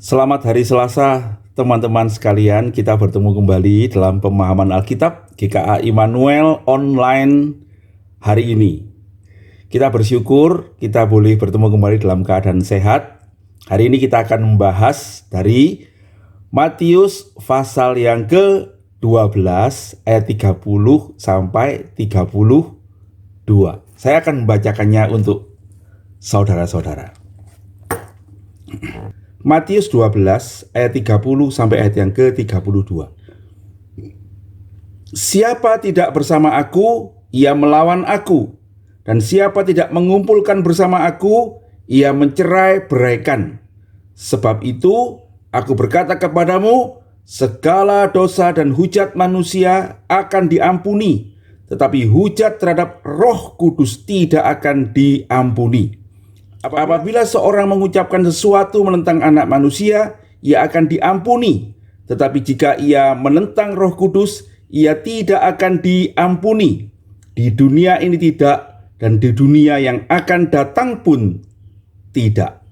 Selamat hari Selasa, teman-teman sekalian. Kita bertemu kembali dalam pemahaman Alkitab GKA Immanuel online hari ini. Kita bersyukur kita boleh bertemu kembali dalam keadaan sehat. Hari ini kita akan membahas dari Matius pasal yang ke-12 ayat 30 sampai 32. Saya akan membacakannya untuk saudara-saudara. Matius 12 ayat 30 sampai ayat yang ke-32. Siapa tidak bersama aku, ia melawan aku. Dan siapa tidak mengumpulkan bersama aku, ia mencerai-beraikan. Sebab itu, aku berkata kepadamu, segala dosa dan hujat manusia akan diampuni, tetapi hujat terhadap Roh Kudus tidak akan diampuni. Apabila seorang mengucapkan sesuatu menentang anak manusia, ia akan diampuni. Tetapi jika ia menentang Roh Kudus, ia tidak akan diampuni. Di dunia ini tidak, dan di dunia yang akan datang pun tidak.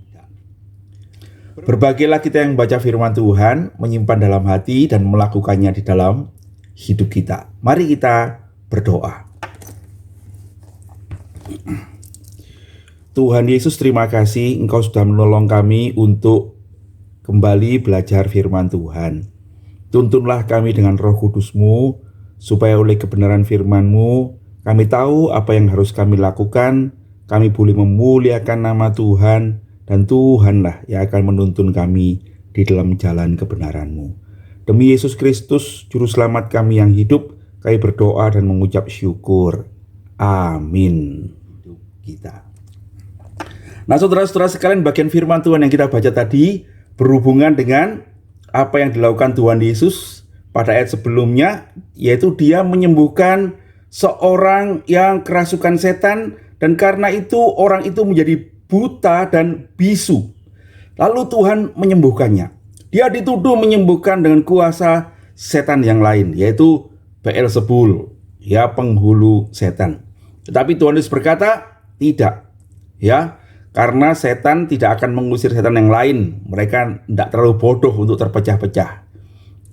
Berbahagialah kita yang membaca firman Tuhan, menyimpan dalam hati dan melakukannya di dalam hidup kita. Mari kita berdoa. Tuhan Yesus, terima kasih Engkau sudah menolong kami untuk kembali belajar firman Tuhan. Tuntunlah kami dengan Roh Kudus-Mu, supaya oleh kebenaran firman-Mu, kami tahu apa yang harus kami lakukan, kami boleh memuliakan nama Tuhan, dan Tuhanlah yang akan menuntun kami di dalam jalan kebenaran-Mu. Demi Yesus Kristus, Juru Selamat kami yang hidup, kami berdoa dan mengucap syukur. Amin. Kita. Nah, saudara-saudara sekalian, bagian firman Tuhan yang kita baca tadi berhubungan dengan apa yang dilakukan Tuhan Yesus pada ayat sebelumnya, yaitu Dia menyembuhkan seorang yang kerasukan setan, dan karena itu orang itu menjadi buta dan bisu. Lalu Tuhan menyembuhkannya. Dia dituduh menyembuhkan dengan kuasa setan yang lain, yaitu Beelzebul, ya, penghulu setan. Tetapi Tuhan Yesus berkata, tidak, ya. Karena setan tidak akan mengusir setan yang lain. Mereka tidak terlalu bodoh untuk terpecah-pecah.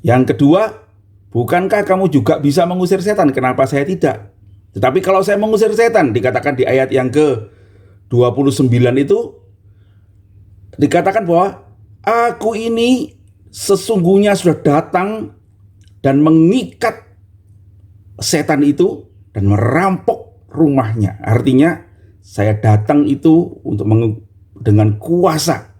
Yang kedua, bukankah kamu juga bisa mengusir setan? Kenapa saya tidak? Tetapi kalau saya mengusir setan, dikatakan di ayat yang ke-29 itu, dikatakan bahwa aku ini sesungguhnya sudah datang dan mengikat setan itu dan merampok rumahnya. Artinya, saya datang itu untuk dengan kuasa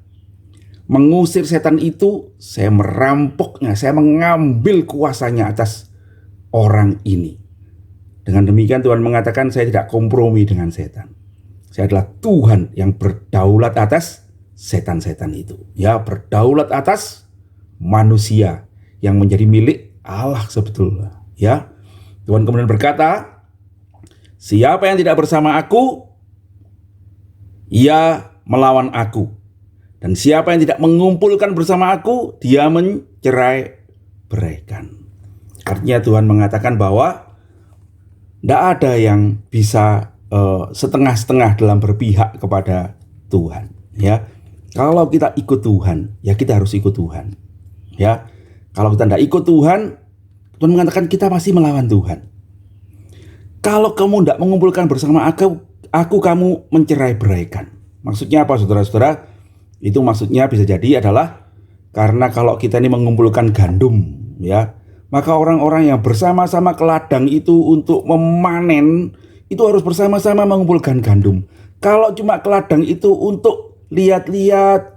mengusir setan itu. Saya merampoknya, saya mengambil kuasanya atas orang ini. Dengan demikian Tuhan mengatakan saya tidak kompromi dengan setan. Saya adalah Tuhan yang berdaulat atas setan-setan itu. Ya, berdaulat atas manusia yang menjadi milik Allah sebetulnya. Ya, Tuhan kemudian berkata, siapa yang tidak bersama aku, ia melawan aku. Dan siapa yang tidak mengumpulkan bersama aku, dia mencerai-beraikan. Artinya Tuhan mengatakan bahwa tidak ada yang bisa setengah-setengah dalam berpihak kepada Tuhan. Ya, kalau kita ikut Tuhan, ya kita harus ikut Tuhan. Ya, kalau kita tidak ikut Tuhan, Tuhan mengatakan kita masih melawan Tuhan. Kalau kamu tidak mengumpulkan bersama aku kamu mencerai-beraikan. Maksudnya apa, saudara-saudara? Itu maksudnya bisa jadi adalah karena kalau kita ini mengumpulkan gandum, ya, maka orang-orang yang bersama-sama ke ladang itu untuk memanen itu harus bersama-sama mengumpulkan gandum. Kalau cuma ke ladang itu untuk lihat-lihat,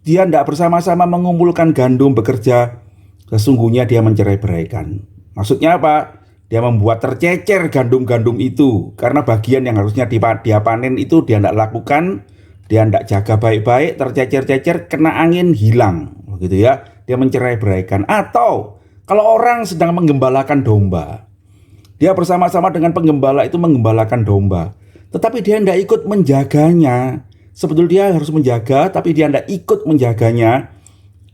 dia tidak bersama-sama mengumpulkan gandum bekerja, sesungguhnya dia mencerai-beraikan. Maksudnya apa? Dia membuat tercecer gandum-gandum itu. Karena bagian yang harusnya dia panen itu dia tidak lakukan. Dia tidak jaga baik-baik, tercecer-cecer, kena angin, hilang. Begitu ya. Dia mencerai-beraikan. Atau kalau orang sedang menggembalakan domba, dia bersama-sama dengan penggembala itu menggembalakan domba, tetapi dia tidak ikut menjaganya. Sebetulnya dia harus menjaga, tapi dia tidak ikut menjaganya.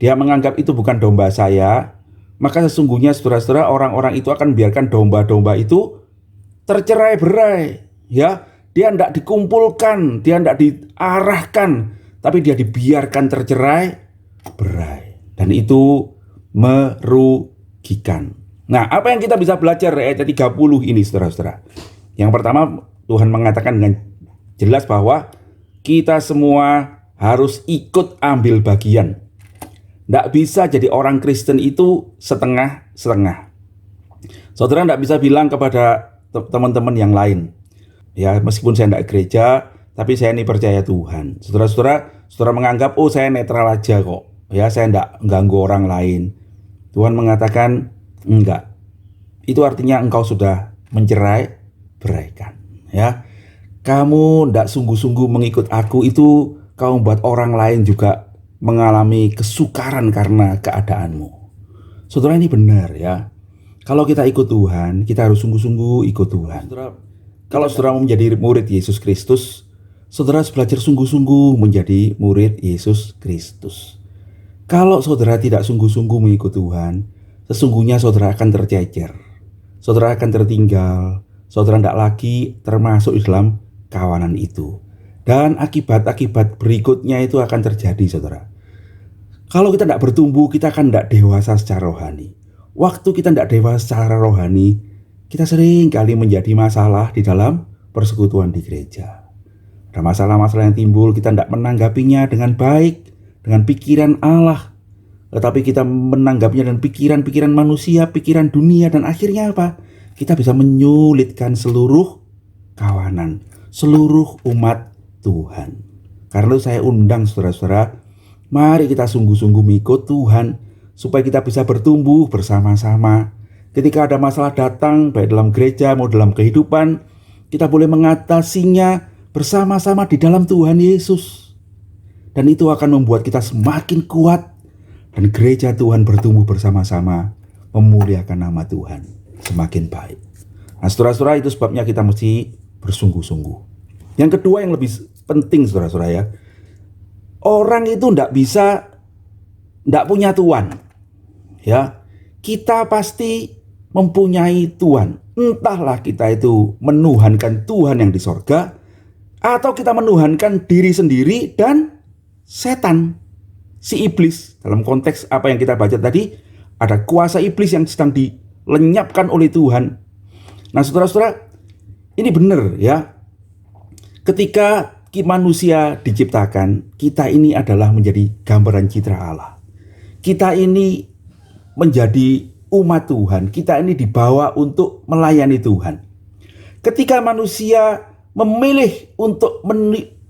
Dia menganggap itu bukan domba saya. Maka sesungguhnya saudara-saudara, orang-orang itu akan membiarkan domba-domba itu tercerai-berai. Ya, dia tidak dikumpulkan, dia tidak diarahkan, tapi dia dibiarkan tercerai. berai. Dan itu merugikan. Nah, apa yang kita bisa belajar dari ayat 30 ini, saudara-saudara? Yang pertama, Tuhan mengatakan dengan jelas bahwa kita semua harus ikut ambil bagian. Tidak bisa jadi orang Kristen itu setengah-setengah. Saudara tidak bisa bilang kepada teman-teman yang lain, ya meskipun saya tidak gereja, tapi saya ini percaya Tuhan. Saudara menganggap, oh saya netral aja kok, ya saya tidak mengganggu orang lain. Tuhan mengatakan, enggak. Itu artinya engkau sudah mencerai-beraikan, ya. Kamu tidak sungguh-sungguh mengikut aku, itu kau membuat orang lain juga mengalami kesukaran karena keadaanmu. Saudara, ini benar ya. Kalau kita ikut Tuhan, kita harus sungguh-sungguh ikut Tuhan. Kalau saudara mau menjadi murid Yesus Kristus, saudara harus belajar sungguh-sungguh menjadi murid Yesus Kristus. Kalau saudara tidak sungguh-sungguh mengikut Tuhan, sesungguhnya saudara akan tercecer. Saudara akan tertinggal. Saudara tidak lagi termasuk di dalam kawanan itu. Dan akibat-akibat berikutnya itu akan terjadi, saudara. Kalau kita tidak bertumbuh, kita akan tidak dewasa secara rohani. Waktu kita tidak dewasa secara rohani, kita sering kali menjadi masalah di dalam persekutuan di gereja. Ada masalah-masalah yang timbul, kita tidak menanggapinya dengan baik, dengan pikiran Allah. Tetapi kita menanggapinya dengan pikiran-pikiran manusia, pikiran dunia, dan akhirnya apa? Kita bisa menyulitkan seluruh kawanan, seluruh umat Tuhan. Karena itu saya undang saudara-saudara, mari kita sungguh-sungguh mengikut Tuhan, supaya kita bisa bertumbuh bersama-sama. Ketika ada masalah datang, baik dalam gereja maupun dalam kehidupan, kita boleh mengatasinya bersama-sama di dalam Tuhan Yesus. Dan itu akan membuat kita semakin kuat, dan gereja Tuhan bertumbuh bersama-sama, memuliakan nama Tuhan semakin baik. Nah, saudara-saudara, itu sebabnya kita mesti bersungguh-sungguh. Yang kedua yang lebih penting, saudara-saudara ya, orang itu tidak punya tuan. Ya, kita pasti mempunyai tuan. Entahlah kita itu menuhankan Tuhan yang di sorga, atau kita menuhankan diri sendiri dan setan, si iblis. Dalam konteks apa yang kita baca tadi, ada kuasa iblis yang sedang dilenyapkan oleh Tuhan. Nah, saudara-saudara, ini benar ya. Ketika manusia diciptakan, kita ini adalah menjadi gambaran citra Allah. Kita ini menjadi umat Tuhan. Kita ini dibawa untuk melayani Tuhan. Ketika manusia memilih untuk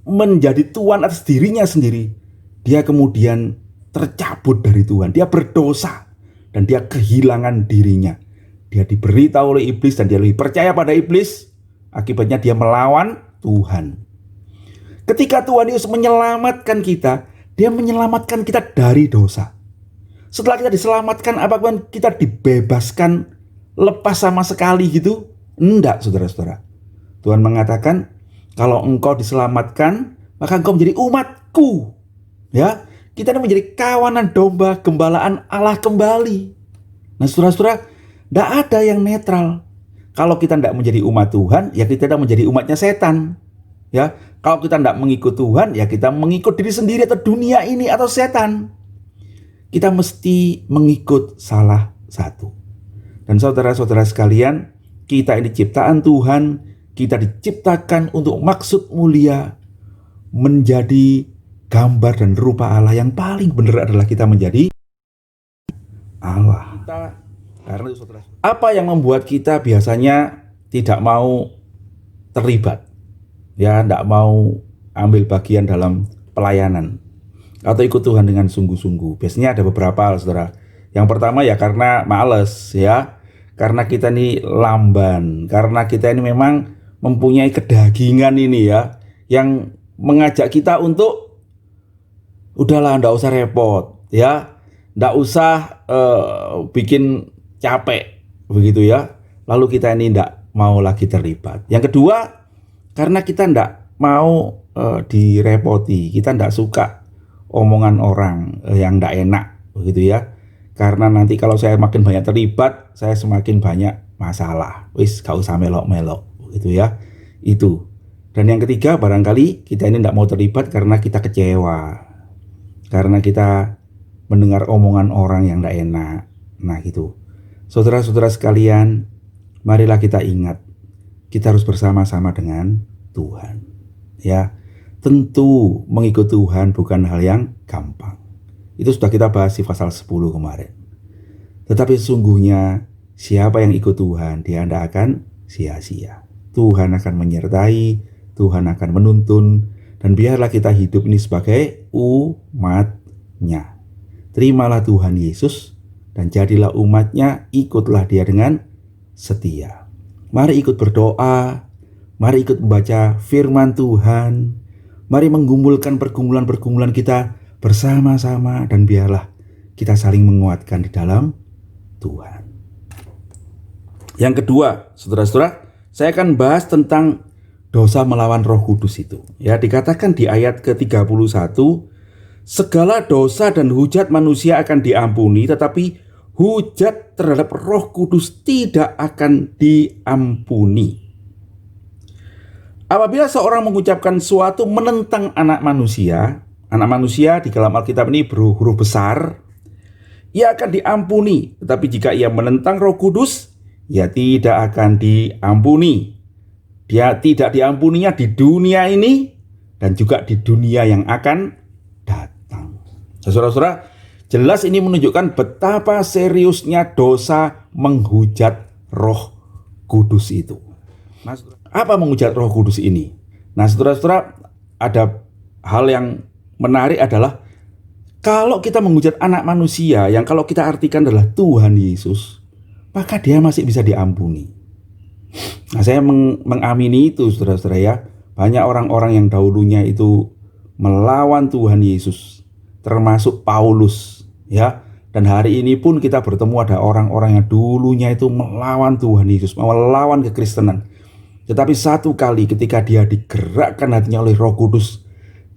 menjadi tuan atas dirinya sendiri, dia kemudian tercabut dari Tuhan. Dia berdosa dan dia kehilangan dirinya. Dia diberitahu oleh iblis dan dia lebih percaya pada iblis. Akibatnya dia melawan Tuhan. Ketika Tuhan Yesus menyelamatkan kita, dia menyelamatkan kita dari dosa. Setelah kita diselamatkan, apakah kita dibebaskan lepas sama sekali gitu? Enggak, saudara-saudara. Tuhan mengatakan, kalau engkau diselamatkan, maka engkau menjadi umatku. Ya, kita ini menjadi kawanan domba gembalaan Allah kembali. Nah, saudara-saudara, tidak ada yang netral. Kalau kita tidak menjadi umat Tuhan, ya kita tidak menjadi umatnya setan. Ya, kalau kita tidak mengikut Tuhan, ya kita mengikut diri sendiri atau dunia ini atau setan. Kita mesti mengikut salah satu. Dan saudara-saudara sekalian, kita ini ciptaan Tuhan, kita diciptakan untuk maksud mulia, menjadi gambar dan rupa Allah. Yang paling benar adalah kita menjadi Allah. Karena itu, saudara, apa yang membuat kita biasanya tidak mau terlibat, ya, tidak mau ambil bagian dalam pelayanan atau ikut Tuhan dengan sungguh-sungguh? Biasanya ada beberapa hal, saudara. Yang pertama ya karena males, ya, karena kita ini lamban, karena kita ini memang mempunyai kedagingan ini ya, yang mengajak kita untuk udahlah, ndak usah repot, ya, ndak usah bikin capek, begitu ya. Lalu kita ini ndak mau lagi terlibat. Yang kedua, karena kita ndak mau direpoti, kita ndak suka omongan orang yang ndak enak, begitu ya. Karena nanti kalau saya makin banyak terlibat, saya semakin banyak masalah. Wis, gak usah melok-melok, begitu ya. Itu. Dan yang ketiga, barangkali kita ini ndak mau terlibat karena kita kecewa, karena kita mendengar omongan orang yang tidak enak. Nah gitu. Saudara-saudara sekalian, marilah kita ingat, kita harus bersama-sama dengan Tuhan. Ya, tentu mengikut Tuhan bukan hal yang gampang. Itu sudah kita bahas di pasal 10 kemarin. Tetapi sesungguhnya siapa yang ikut Tuhan, dia tidak akan sia-sia. Tuhan akan menyertai, Tuhan akan menuntun, dan biarlah kita hidup ini sebagai umat-Nya. Terimalah Tuhan Yesus dan jadilah umat-Nya, ikutlah Dia dengan setia. Mari ikut berdoa, mari ikut membaca firman Tuhan, mari menggumulkan pergumulan-pergumulan kita bersama-sama, dan biarlah kita saling menguatkan di dalam Tuhan. Yang kedua, saudara-saudara, saya akan bahas tentang dosa melawan Roh Kudus itu. Ya, dikatakan di ayat ke-31, segala dosa dan hujat manusia akan diampuni, tetapi hujat terhadap Roh Kudus tidak akan diampuni. Apabila seorang mengucapkan suatu menentang anak manusia di dalam Alkitab ini berhuruf besar, ia akan diampuni. Tetapi jika ia menentang Roh Kudus, ia tidak akan diampuni. Dia tidak diampuninya di dunia ini dan juga di dunia yang akan datang. Saudara-saudara, jelas ini menunjukkan betapa seriusnya dosa menghujat Roh Kudus itu. Nah, apa menghujat Roh Kudus ini? Nah, saudara-saudara, ada hal yang menarik adalah kalau kita menghujat anak manusia yang kalau kita artikan adalah Tuhan Yesus, maka dia masih bisa diampuni. Nah, saya mengamini itu, saudara-saudara ya. Banyak orang-orang yang dahulunya itu melawan Tuhan Yesus, termasuk Paulus, ya. Dan hari ini pun kita bertemu ada orang-orang yang dulunya itu melawan Tuhan Yesus, melawan kekristenan. Tetapi satu kali ketika dia digerakkan hatinya oleh Roh Kudus,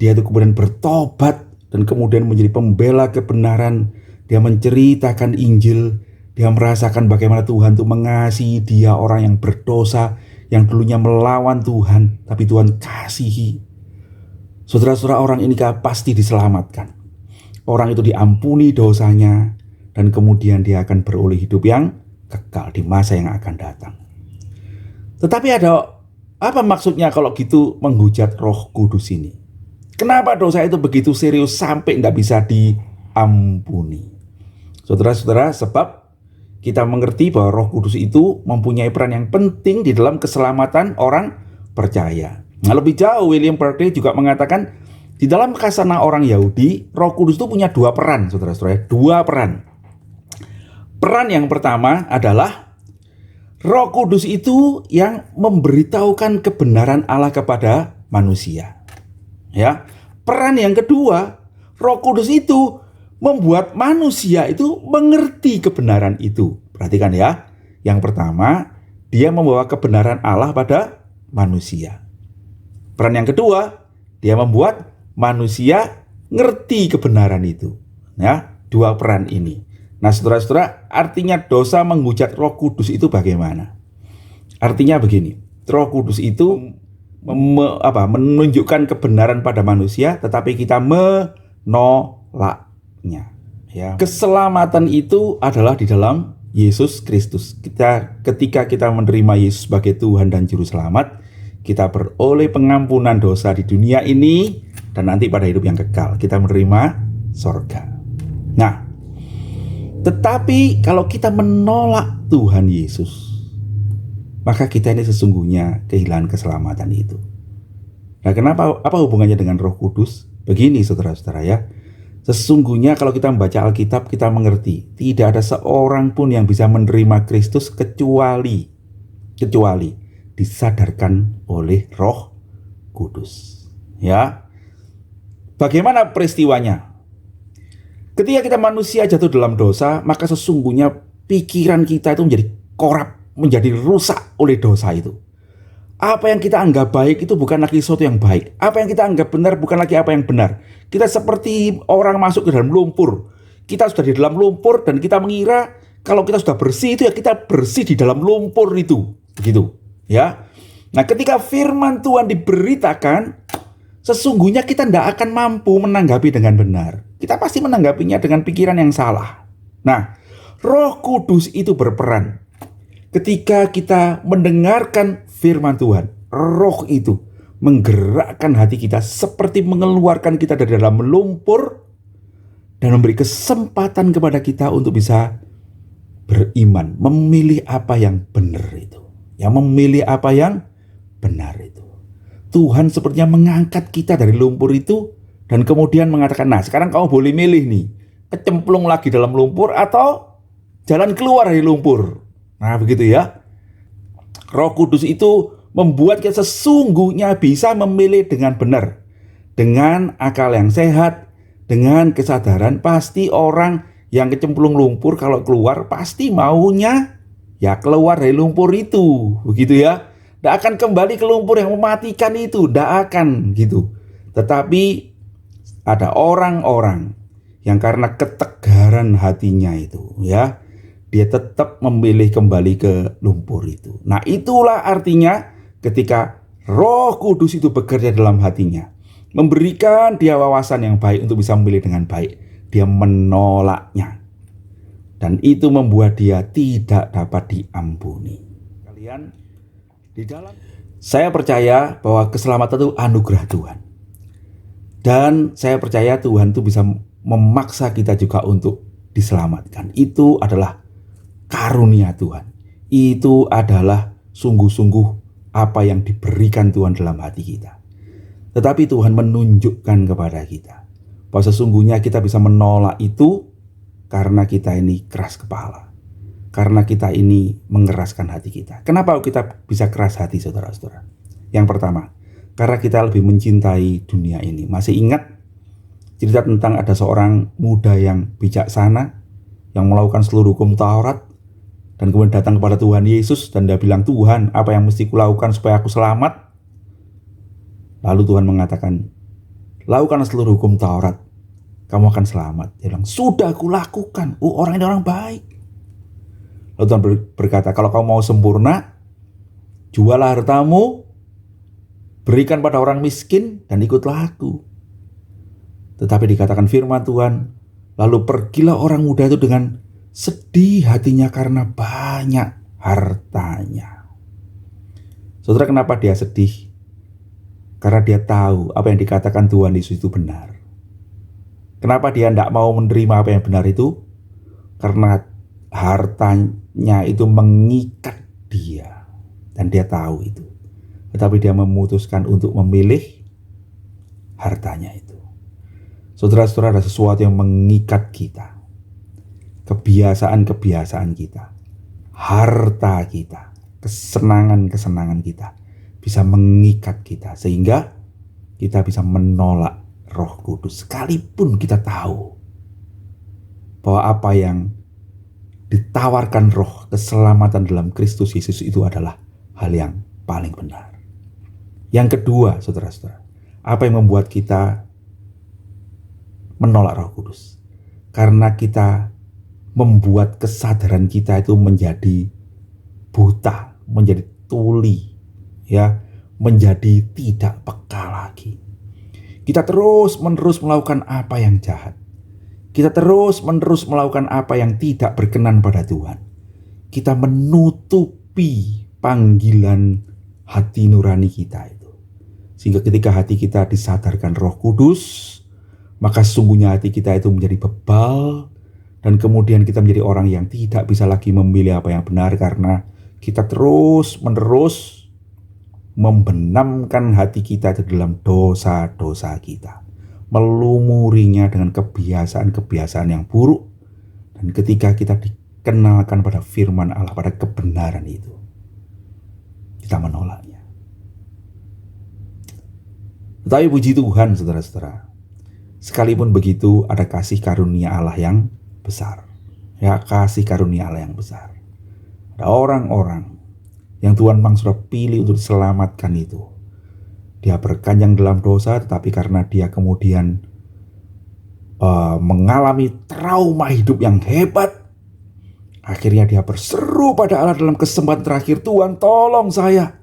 dia itu kemudian bertobat dan kemudian menjadi pembela kebenaran. Dia menceritakan Injil. Dia merasakan bagaimana Tuhan itu mengasihi dia, orang yang berdosa, yang dulunya melawan Tuhan, tapi Tuhan kasihi. Saudara-saudara, orang ini pasti diselamatkan. Orang itu diampuni dosanya, dan kemudian dia akan beroleh hidup yang kekal di masa yang akan datang. Tetapi ada apa maksudnya kalau gitu menghujat Roh Kudus ini? Kenapa dosa itu begitu serius sampai tidak bisa diampuni? Saudara-saudara, sebab kita mengerti bahwa Roh Kudus itu mempunyai peran yang penting di dalam keselamatan orang percaya. Nah, lebih jauh, William Barclay juga mengatakan di dalam khazanah orang Yahudi, Roh Kudus itu punya dua peran, saudara-saudara. Dua peran. Peran yang pertama adalah Roh Kudus itu yang memberitahukan kebenaran Allah kepada manusia. Ya. Peran yang kedua, Roh Kudus itu membuat manusia itu mengerti kebenaran itu. Perhatikan ya. Yang pertama, dia membawa kebenaran Allah pada manusia. Peran yang kedua, dia membuat manusia ngerti kebenaran itu. Ya, dua peran ini. Nah, saudara-saudara, artinya dosa menghujat Roh Kudus itu bagaimana? Artinya begini, Roh Kudus itu menunjukkan kebenaran pada manusia, tetapi kita menolak. Ya. Keselamatan itu adalah di dalam Yesus Kristus. Ketika kita menerima Yesus sebagai Tuhan dan Juru Selamat, kita beroleh pengampunan dosa di dunia ini dan nanti pada hidup yang kekal kita menerima sorga. Nah, tetapi kalau kita menolak Tuhan Yesus, maka kita ini sesungguhnya kehilangan keselamatan itu. Nah, apa hubungannya dengan Roh Kudus? Begini, saudara-saudara ya. Sesungguhnya kalau kita membaca Alkitab, kita mengerti tidak ada seorang pun yang bisa menerima Kristus kecuali disadarkan oleh Roh Kudus. Ya. Bagaimana peristiwanya? Ketika kita manusia jatuh dalam dosa, maka sesungguhnya pikiran kita itu menjadi korup, menjadi rusak oleh dosa itu. Apa yang kita anggap baik itu bukan lagi sesuatu yang baik. Apa yang kita anggap benar bukan lagi apa yang benar. Kita seperti orang masuk ke dalam lumpur. Kita sudah di dalam lumpur dan kita mengira kalau kita sudah bersih itu ya kita bersih di dalam lumpur itu. Begitu, ya. Nah, ketika firman Tuhan diberitakan, sesungguhnya kita tidak akan mampu menanggapi dengan benar. Kita pasti menanggapinya dengan pikiran yang salah. Nah, Roh Kudus itu berperan. Ketika kita mendengarkan firman Tuhan, Roh itu menggerakkan hati kita seperti mengeluarkan kita dari dalam lumpur dan memberi kesempatan kepada kita untuk bisa beriman, memilih apa yang benar itu. Yang memilih apa yang benar itu. Tuhan sepertinya mengangkat kita dari lumpur itu dan kemudian mengatakan, nah sekarang kamu boleh milih nih, kecemplung lagi dalam lumpur atau jalan keluar dari lumpur. Nah begitu ya. Roh Kudus itu membuat kita sesungguhnya bisa memilih dengan benar. Dengan akal yang sehat, dengan kesadaran, pasti orang yang kecemplung lumpur kalau keluar pasti maunya ya keluar dari lumpur itu. Begitu ya. Tidak akan kembali ke lumpur yang mematikan itu, tidak akan gitu. Tetapi ada orang-orang yang karena ketegaran hatinya itu ya, dia tetap memilih kembali ke lumpur itu. Nah itulah artinya ketika Roh Kudus itu bekerja dalam hatinya, memberikan dia wawasan yang baik untuk bisa memilih dengan baik, dia menolaknya. Dan itu membuat dia tidak dapat diampuni. Kalian di dalam, saya percaya bahwa keselamatan itu anugerah Tuhan. Dan saya percaya Tuhan itu bisa memaksa kita juga untuk diselamatkan. Itu adalah karunia Tuhan. Itu adalah sungguh-sungguh apa yang diberikan Tuhan dalam hati kita. Tetapi Tuhan menunjukkan kepada kita bahwa sesungguhnya kita bisa menolak itu karena kita ini keras kepala. Karena kita ini mengeraskan hati kita. Kenapa kita bisa keras hati, saudara-saudara? Yang pertama, karena kita lebih mencintai dunia ini. Masih ingat cerita tentang ada seorang muda yang bijaksana, yang melakukan seluruh hukum Taurat, dan kemudian datang kepada Tuhan Yesus, dan dia bilang, Tuhan, apa yang mesti kulakukan supaya aku selamat? Lalu Tuhan mengatakan, lakukan seluruh hukum Taurat, kamu akan selamat. Dia bilang, sudah aku lakukan. Orang ini orang baik. Lalu Tuhan berkata, kalau kamu mau sempurna, jualah hartamu, berikan pada orang miskin, dan ikutlah aku. Tetapi dikatakan firman Tuhan, lalu pergilah orang muda itu dengan sedih hatinya karena banyak hartanya. Saudara, kenapa dia sedih? Karena dia tahu apa yang dikatakan Tuhan Yesus itu benar. Kenapa dia tidak mau menerima apa yang benar itu? Karena hartanya itu mengikat dia dan dia tahu itu. Tetapi dia memutuskan untuk memilih hartanya itu. Saudara-saudara, ada sesuatu yang mengikat kita. Kebiasaan-kebiasaan kita, harta kita, kesenangan-kesenangan kita bisa mengikat kita sehingga kita bisa menolak Roh Kudus sekalipun kita tahu bahwa apa yang ditawarkan Roh keselamatan dalam Kristus Yesus itu adalah hal yang paling benar. Yang kedua, saudara-saudara, apa yang membuat kita menolak Roh Kudus? Karena kita membuat kesadaran kita itu menjadi buta, menjadi tuli, ya, menjadi tidak peka lagi. Kita terus-menerus melakukan apa yang jahat. Kita terus-menerus melakukan apa yang tidak berkenan pada Tuhan. Kita menutupi panggilan hati nurani kita itu. Sehingga ketika hati kita disadarkan Roh Kudus, maka sesungguhnya hati kita itu menjadi bebal. Dan kemudian kita menjadi orang yang tidak bisa lagi memilih apa yang benar karena kita terus-menerus membenamkan hati kita di dalam dosa-dosa kita. Melumurinya dengan kebiasaan-kebiasaan yang buruk. Dan ketika kita dikenalkan pada firman Allah, pada kebenaran itu, kita menolaknya. Tetapi puji Tuhan, saudara-saudara, sekalipun begitu ada kasih karunia Allah yang besar. Ya, kasih karunia Allah yang besar. Ada orang-orang yang Tuhan memang sudah pilih untuk diselamatkan itu. Dia berkanjang dalam dosa, tetapi karena dia kemudian mengalami trauma hidup yang hebat, akhirnya dia berseru pada Allah dalam kesempatan terakhir, Tuhan tolong saya.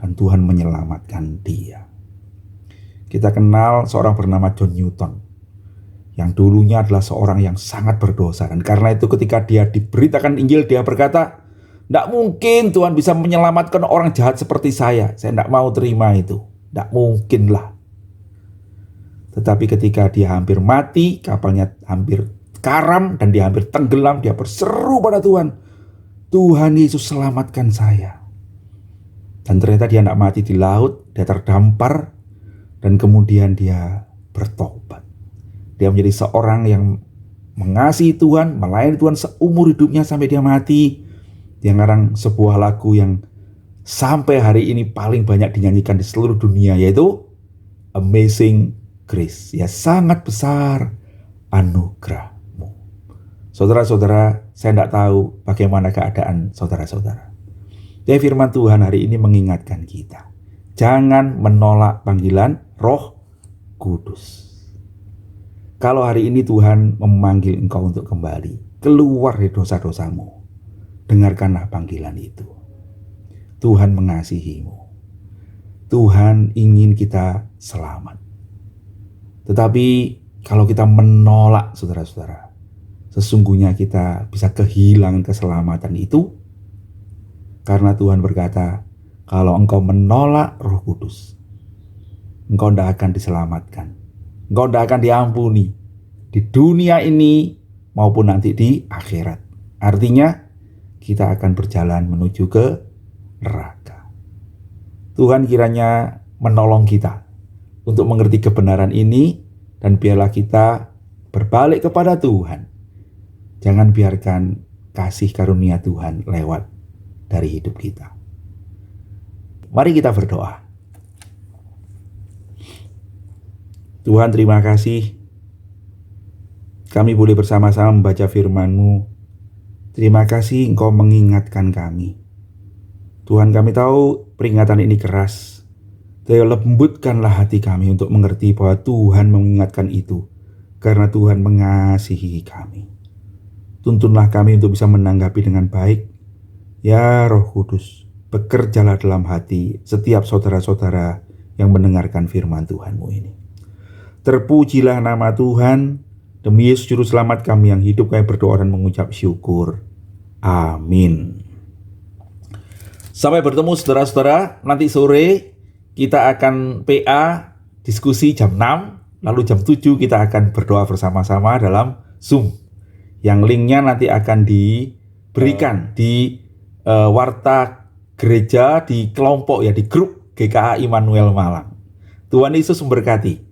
Dan Tuhan menyelamatkan dia. Kita kenal seorang bernama John Newton, yang dulunya adalah seorang yang sangat berdosa. Dan karena itu ketika dia diberitakan Injil, dia berkata, "Tidak mungkin Tuhan bisa menyelamatkan orang jahat seperti saya. Saya tidak mau terima itu. Tidak mungkin lah." Tetapi ketika dia hampir mati, kapalnya hampir karam dan dia hampir tenggelam, dia berseru pada Tuhan, "Tuhan Yesus, selamatkan saya." Dan ternyata dia tidak mati di laut, dia terdampar, dan kemudian dia bertobat. Dia menjadi seorang yang mengasihi Tuhan, melayani Tuhan seumur hidupnya sampai dia mati. Dia ngarang sebuah lagu yang sampai hari ini paling banyak dinyanyikan di seluruh dunia, yaitu Amazing Grace. Ya, sangat besar anugerah-Mu. Saudara-saudara, saya tidak tahu bagaimana keadaan saudara-saudara. Jadi firman Tuhan hari ini mengingatkan kita, jangan menolak panggilan Roh Kudus. Kalau hari ini Tuhan memanggil engkau untuk kembali, keluar dari dosa-dosamu, dengarkanlah panggilan itu. Tuhan mengasihimu. Tuhan ingin kita selamat. Tetapi kalau kita menolak, saudara-saudara, sesungguhnya kita bisa kehilangan keselamatan itu. Karena Tuhan berkata, kalau engkau menolak Roh Kudus, engkau tidak akan diselamatkan. Engkau tidak akan diampuni di dunia ini maupun nanti di akhirat. Artinya kita akan berjalan menuju ke neraka. Tuhan kiranya menolong kita untuk mengerti kebenaran ini, dan biarlah kita berbalik kepada Tuhan. Jangan biarkan kasih karunia Tuhan lewat dari hidup kita. Mari kita berdoa. Tuhan, terima kasih kami boleh bersama-sama membaca firman-Mu. Terima kasih Engkau mengingatkan kami. Tuhan, kami tahu peringatan ini keras. Tapi lembutkanlah hati kami untuk mengerti bahwa Tuhan mengingatkan itu karena Tuhan mengasihi kami. Tuntunlah kami untuk bisa menanggapi dengan baik. Ya Roh Kudus, bekerjalah dalam hati setiap saudara-saudara yang mendengarkan firman Tuhan-Mu ini. Terpujilah nama Tuhan. Demi Yesus Juru Selamat kami yang hidup, kami berdoa dan mengucap syukur. Amin. Sampai bertemu saudara-saudara. Nanti sore kita akan PA diskusi jam 6. Lalu jam 7 kita akan berdoa bersama-sama dalam Zoom. Yang linknya nanti akan diberikan di warta gereja, di kelompok ya, di grup GKA Immanuel Malang. Tuhan Yesus memberkati.